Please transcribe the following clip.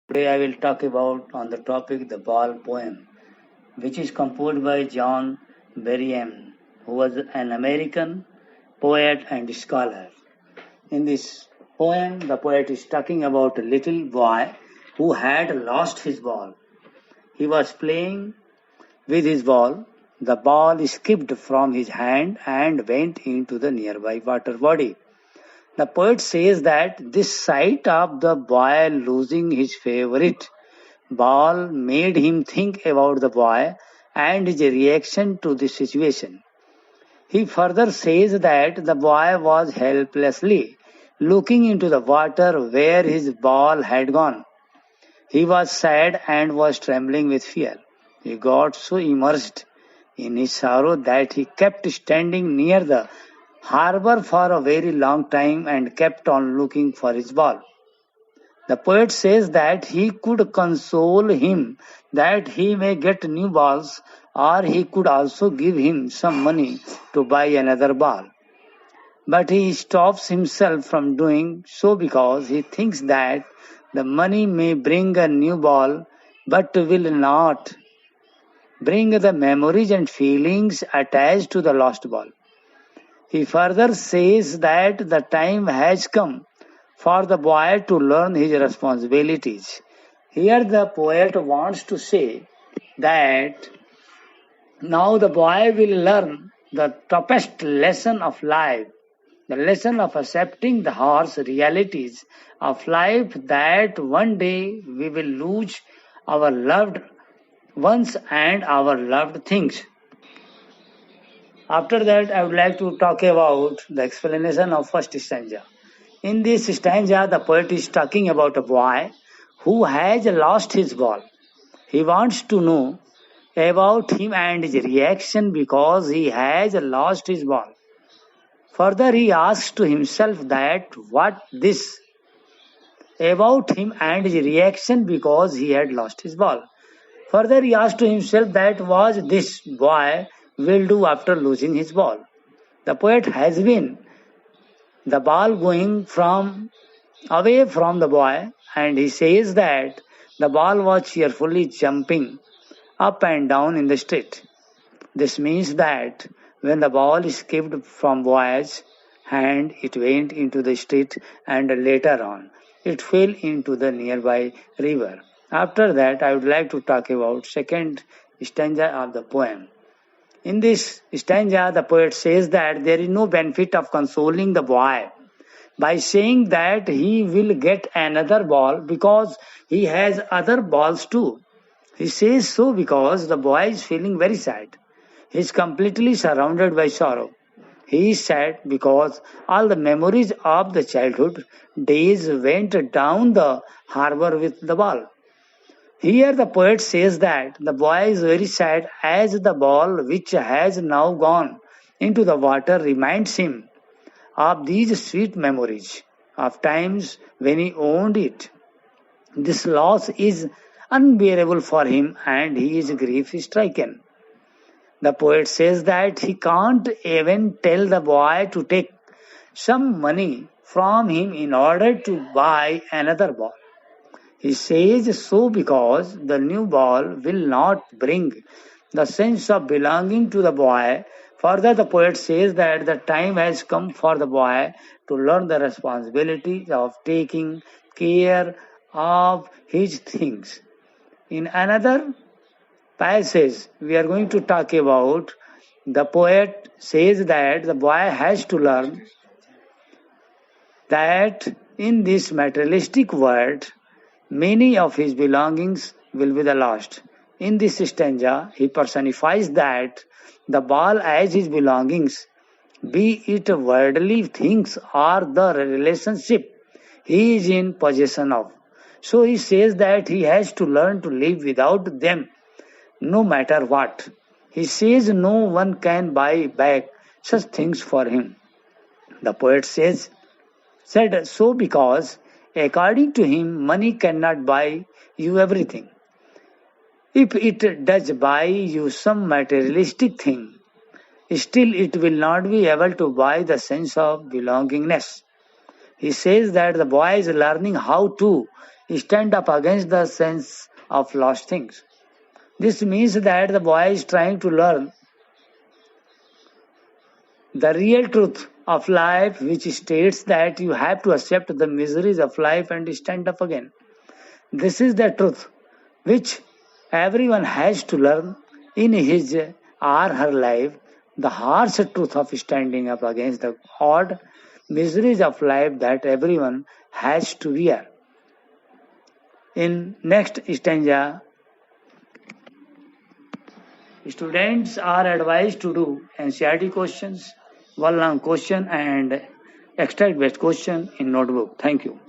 Today I will talk about on the topic the Ball poem, which is composed by John Berrien, who was an American poet and scholar. In this poem, the poet is talking about a little boy who had lost his ball. He was playing with his ball. The ball skipped from his hand and went into the nearby water body. The poet says that this sight of the boy losing his favorite ball made him think about the boy and his reaction to the situation. He further says that the boy was helplessly looking into the water where his ball had gone. He was sad and was trembling with fear. He got so immersed in his sorrow that he kept standing near the harbor for a very long time and kept on looking for his ball. The poet says that he could console him that he may get new balls, or he could also give him some money to buy another ball. But he stops himself from doing so because he thinks that the money may bring a new ball but will not bring the memories and feelings attached to the lost ball. He further says that the time has come for the boy to learn his responsibilities. Here the poet wants to say that now the boy will learn the toughest lesson of life, the lesson of accepting the harsh realities of life, that one day we will lose our loved ones and our loved things. After that, I would like to talk about the explanation of first stanza. In this stanza, the poet is talking about a boy who has lost his ball. He wants to know about him and his reaction because he has lost his ball. Further, he asks to himself that what this about him and his reaction because he had lost his ball. Further, he asks to himself that what this boy will do after losing his ball. The poet has been the ball going from away from the boy, and he says that the ball was cheerfully jumping up and down in the street. This means that when the ball escaped from boy's hand, it went into the street and later on it fell into the nearby river. After that, I would like to talk about second stanza of the poem. In this stanza, the poet says that there is no benefit of consoling the boy by saying that he will get another ball because he has other balls too. He says so because the boy is feeling very sad. He is completely surrounded by sorrow. He is sad because all the memories of the childhood days went down the harbor with the ball. Here the poet says that the boy is very sad as the ball which has now gone into the water reminds him of these sweet memories of times when he owned it. This loss is unbearable for him and he is grief stricken. The poet says that he can't even tell the boy to take some money from him in order to buy another ball. He says so because the new ball will not bring the sense of belonging to the boy. Further, the poet says that the time has come for the boy to learn the responsibilities of taking care of his things. In another passage, we are going to talk about the poet says that the boy has to learn that in this materialistic world, many of his belongings will be the lost. In this stanza, he personifies that the ball as his belongings, be it worldly things or the relationship he is in possession of. So he says that he has to learn to live without them no matter what. He says no one can buy back such things for him. The poet said so because according to him, money cannot buy you everything. If it does buy you some materialistic thing, still it will not be able to buy the sense of belongingness. He says that the boy is learning how to stand up against the sense of lost things. This means that the boy is trying to learn the real truth of life, which states that you have to accept the miseries of life and stand up again. This is the truth which everyone has to learn in his or her life, the harsh truth of standing up against the odd miseries of life that everyone has to bear. In next stanza, students are advised to do NCERT questions, one long question and extract based question in notebook. Thank you.